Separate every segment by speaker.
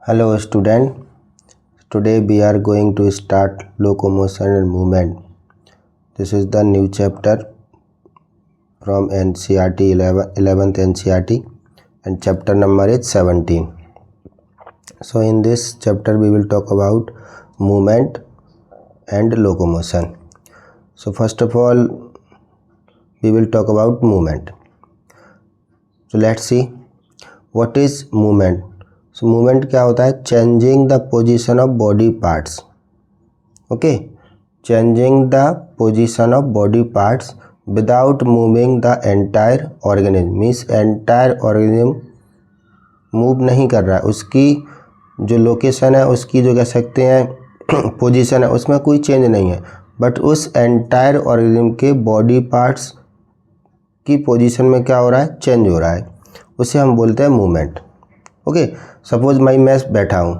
Speaker 1: Hello student, today we are going to start locomotion and movement. This is the new chapter from NCERT 11th NCERT and chapter number is 17. So in this chapter we will talk about movement and locomotion. So first of all we will talk about movement. So let's see what is movement. So movement क्या होता है? Changing the position of body parts. Okay, changing the position of body parts without moving the entire organism. Means entire organism move नहीं कर रहा है, उसकी जो location है, उसकी जो कह सकते हैं पोजीशन है, उसमें कोई चेंज नहीं है, बट उस एंटायर ऑर्गेनिज्म के बॉडी पार्ट्स की पोजीशन में क्या हो रहा है? चेंज हो रहा है. उसे हम बोलते हैं मूवमेंट. ओके, सपोज मैं बैठा हूँ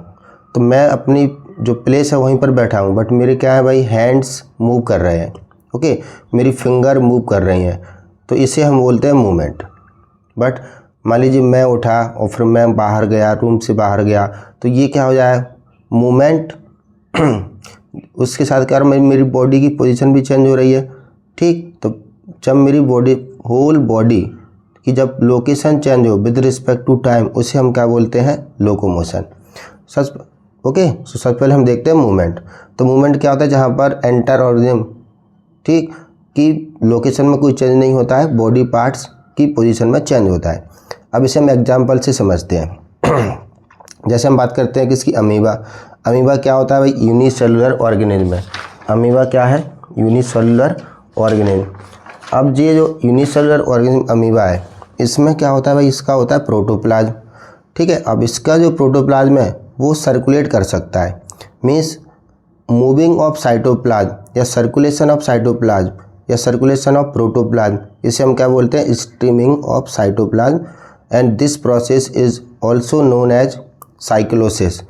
Speaker 1: तो मैं अपनी जो प्लेस है वहीं पर बैठा हूँ, बट मेरे क्या है भाई, हैंड्स मूव कर रहे हैं. ओके, मेरी फिंगर मूव कर रही हैं, तो इसे हम बोलते हैं मूवमेंट. बट मान लीजिए मैं उठा और फिर मैं बाहर गया, रूम से बाहर गया, तो ये क्या हो जाए? मूवमेंट. उसके साथ क्या मेरी बॉडी की पोजीशन भी चेंज हो रही है. ठीक, तो जब मेरी बॉडी, होल बॉडी कि जब लोकेशन चेंज हो विद रिस्पेक्ट टू टाइम, उसे हम क्या बोलते हैं? लोकोमोशन. ओके, सो सबसे पहले हम देखते हैं मूवमेंट. तो मूवमेंट क्या होता है? जहाँ पर एंटायर ऑर्गेनिज्म, ठीक, कि लोकेशन में कोई चेंज नहीं होता है, बॉडी पार्ट्स की पोजीशन में चेंज होता है. अब इसे हम एग्जांपल से समझते हैं. जैसे हम बात करते हैं किसकी? अमीबा. अमीबा क्या होता है भाई? यूनिसेलुलर ऑर्गेनिज्म है. अमीबा क्या है? Unicellular organism. अब ये जो यूनिसेलुलर ऑर्गेनिज्म अमीबा है, इसमें क्या होता है भाई? इसका होता है प्रोटोप्लाज्म. ठीक है, अब इसका जो प्रोटोप्लाज्म है वो सर्कुलेट कर सकता है. मीन्स मूविंग ऑफ साइटोप्लाज्म या सर्कुलेशन ऑफ साइटोप्लाज्म या सर्कुलेशन ऑफ प्रोटोप्लाज्म, इसे हम क्या बोलते हैं? Streaming of cytoplasm. And this process is also known as cyclosis.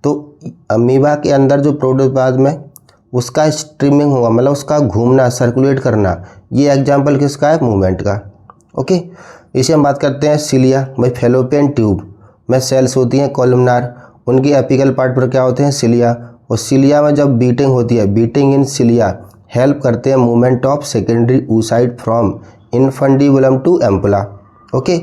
Speaker 1: तो अमीबा के अंदर जो प्रोटोप्लाज्म है उसका स्ट्रीमिंग होगा, मतलब उसका घूमना, सर्कुलेट करना. ये एग्जाम्पल किसका है? मूवमेंट का. ओके, इसे हम बात करते हैं सिलिया. भाई फेलोपियन ट्यूब में सेल्स होती हैं कॉलमनार, उनकी एपिकल पार्ट पर क्या होते हैं? सिलिया. और सिलिया में जब बीटिंग होती है, बीटिंग इन सिलिया हेल्प करते हैं movement of secondary oocyte from infundibulum to ampulla. Okay,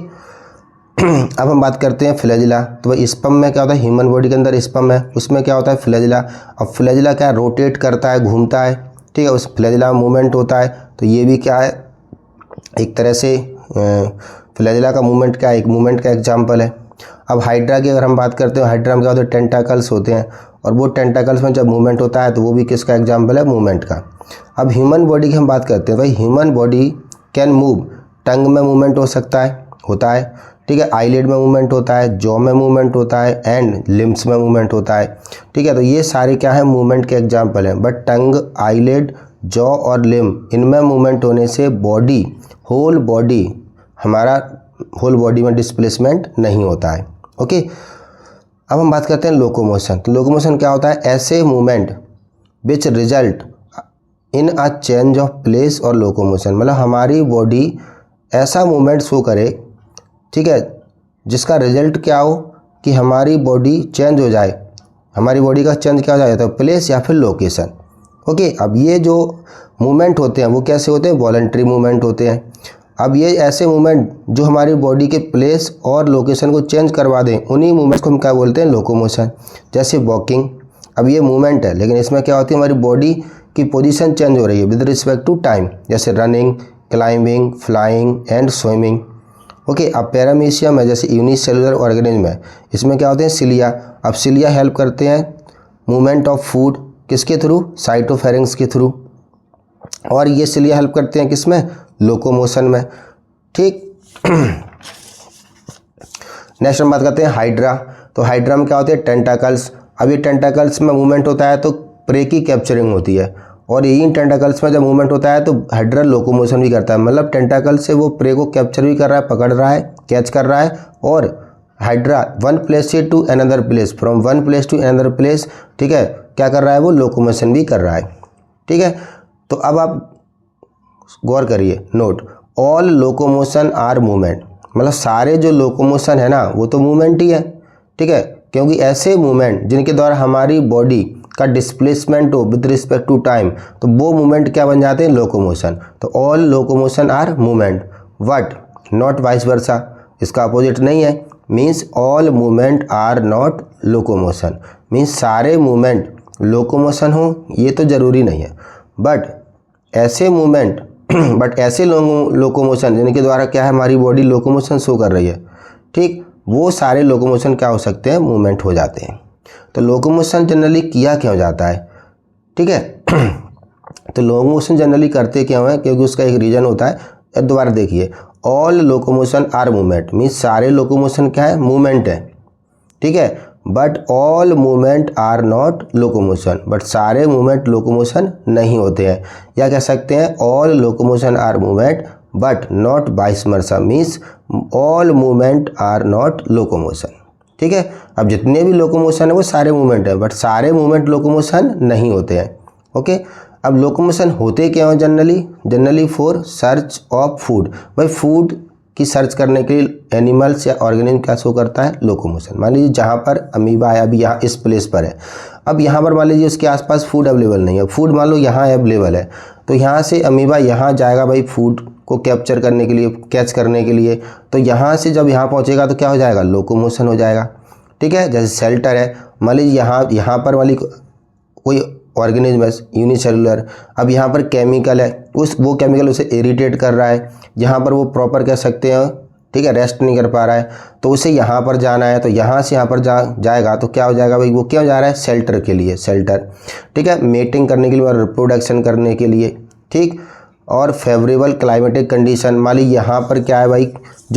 Speaker 1: अब हम बात करते हैं फ्लैजिला. तो भाई स्पर्म में क्या होता है? ह्यूमन बॉडी के अंदर स्पर्म है, उसमें क्या होता है? फ्लैजिला. अब फ्लैजिला क्या? रोटेट करता है, घूमता है. ठीक है, उस फ्लैजिला में मूवमेंट होता है. तो ये भी क्या है? एक तरह से फ्लैजिला का मूवमेंट क्या है? एक मूवमेंट का एग्जाम्पल है. अब हाइड्रा की अगर हम बात करते हैं, हाइड्रा में क्या होता है? टेंटाकल्स होते हैं, और वो टेंटाकल्स में जब मूवमेंट होता है तो वो भी किसका एग्जाम्पल है? मूवमेंट का. अब ह्यूमन बॉडी की हम बात करते हैं. भाई ह्यूमन बॉडी कैन मूव. टंग में मूवमेंट हो सकता है, होता है. ठीक है, आईलिड में मूवमेंट होता है, जॉ में मूवमेंट होता है, एंड लिम्स में मूवमेंट होता है. ठीक है, तो ये सारे क्या है? मूवमेंट के एग्जाम्पल हैं. बट टंग, आईलिड, जॉ और लिम, इनमें मूवमेंट होने से बॉडी, होल बॉडी, हमारा होल बॉडी में डिस्प्लेसमेंट नहीं होता है. ओके, अब हम बात करते हैं लोकोमोशन. तो लोकोमोशन क्या होता है? ऐसे movement which result in a change of place और लोकोमोशन. मतलब हमारी बॉडी ऐसा मूवमेंट शो करे, ठीक है, जिसका रिजल्ट क्या हो? कि हमारी बॉडी चेंज हो जाए. हमारी बॉडी का चेंज क्या हो जाए? तो प्लेस या फिर लोकेशन. ओके, अब ये जो मूवमेंट होते हैं वो कैसे होते हैं? वॉलंटरी मूवमेंट होते हैं. अब ये ऐसे मूवमेंट जो हमारी बॉडी के प्लेस और लोकेशन को चेंज करवा दें, उन्हीं मूवमेंट्स को हम क्या बोलते हैं? लोकोमोशन. जैसे वॉकिंग, अब ये मूवमेंट है, लेकिन इसमें क्या होती है? हमारी बॉडी की पोजीशन चेंज हो रही है विद रिस्पेक्ट टू टाइम. जैसे running, climbing, flying and swimming. Okay, अब पैरामीशियम है, जैसे यूनिसेलुलर ऑर्गेनिज्म है, इसमें क्या होते हैं? सिलिया. अब सिलिया हेल्प करते हैं मूवमेंट ऑफ फूड, किसके थ्रू? साइटोफेरिंग्स के थ्रू. और ये सिलिया हेल्प करते हैं किसमें? लोकोमोशन में. ठीक. नेक्स्ट हम बात करते हैं हाइड्रा. तो हाइड्रा में क्या होते हैं? टेंटाकल्स. अब ये टेंटाकल्स में मूवमेंट होता है तो प्रे की कैप्चरिंग होती है, और यही टेंटाकल्स में जब मूवमेंट होता है तो हाइड्रा लोकोमोशन भी करता है. मतलब टेंटाकल से वो प्रे को कैप्चर भी कर रहा है, पकड़ रहा है, कैच कर रहा है, और हाइड्रा वन प्लेस से to another place, from one place to another place, ठीक है, क्या कर रहा है? वो लोकोमोशन भी कर रहा है. ठीक है, तो अब आप गौर करिए, note, all locomotion are movement. मतलब सारे जो लोकोमोशन है ना वो तो मूवमेंट ही है. ठीक है, क्योंकि ऐसे मूवमेंट जिनके द्वारा हमारी बॉडी का डिस्प्लेसमेंट हो विद रिस्पेक्ट टू टाइम, तो वो मूवमेंट क्या बन जाते हैं, लोकोमोशन। तो all locomotion are movement, but not vice versa, इसका अपोजिट नहीं है, means all movement are not locomotion, means सारे मूवमेंट लोकोमोशन हो ये तो ज़रूरी नहीं है, बट ऐसे मूवमेंट बट ऐसे लोकोमोशन जिनके द्वारा क्या है, हमारी बॉडी लोकोमोशन शो कर रही है, ठीक, वो सारे लोकोमोशन क्या हो सकते हैं, मूवमेंट हो जाते हैं। तो लोकोमोशन जनरली किया क्यों जाता है, ठीक है। तो लोकोमोशन जनरली करते क्यों है, क्योंकि उसका एक रीज़न होता है। दोबारा देखिए, all locomotion are movement, means सारे लोकोमोशन क्या है, मूवमेंट है, ठीक है, but all movement are not locomotion, but सारे मूवमेंट लोकोमोशन नहीं होते हैं। या कह सकते हैं all locomotion are movement but not vice versa, means all movement are not locomotion, ठीक है। अब जितने भी लोकोमोशन है वो सारे मूवमेंट है, बट सारे मूवमेंट लोकोमोशन नहीं होते हैं, ओके। अब लोकोमोशन होते क्या हैं generally for search of food, भाई फूड की सर्च करने के लिए एनिमल्स या ऑर्गेनिज्म क्या शो करता है, लोकोमोशन। मान लीजिए जहाँ पर अमीबा है, अभी यहाँ इस प्लेस पर है, अब यहाँ पर मान लीजिए उसके आसपास फूड अवेलेबल नहीं है, फूड मान लो यहाँ अवेलेबल है, तो यहाँ से अमीबा यहाँ जाएगा भाई फूड को कैप्चर करने के लिए, कैच करने के लिए, तो यहाँ से जब यहाँ पहुँचेगा तो क्या हो जाएगा, लोकोमोशन हो जाएगा, ठीक है। जैसे शेल्टर है, मान लीजिए यहाँ पर वाली कोई ऑर्गेनिज्म है यूनिसेलुलर, अब यहाँ पर केमिकल है, वो केमिकल उसे इरिटेट कर रहा है, यहाँ पर वो प्रॉपर कह सकते हैं, ठीक है, रेस्ट नहीं कर पा रहा है, तो उसे यहाँ पर जाना है, तो यहाँ से यहाँ पर जाएगा तो क्या हो जाएगा भाई, वो क्यों जा रहा है, शेल्टर के लिए, शेल्टर, ठीक है, मेटिंग करने के लिए और रिप्रोडक्शन करने के लिए, ठीक। और फेवरेबल क्लाइमेटिक कंडीशन, मान लीजिए यहाँ पर क्या है भाई, जो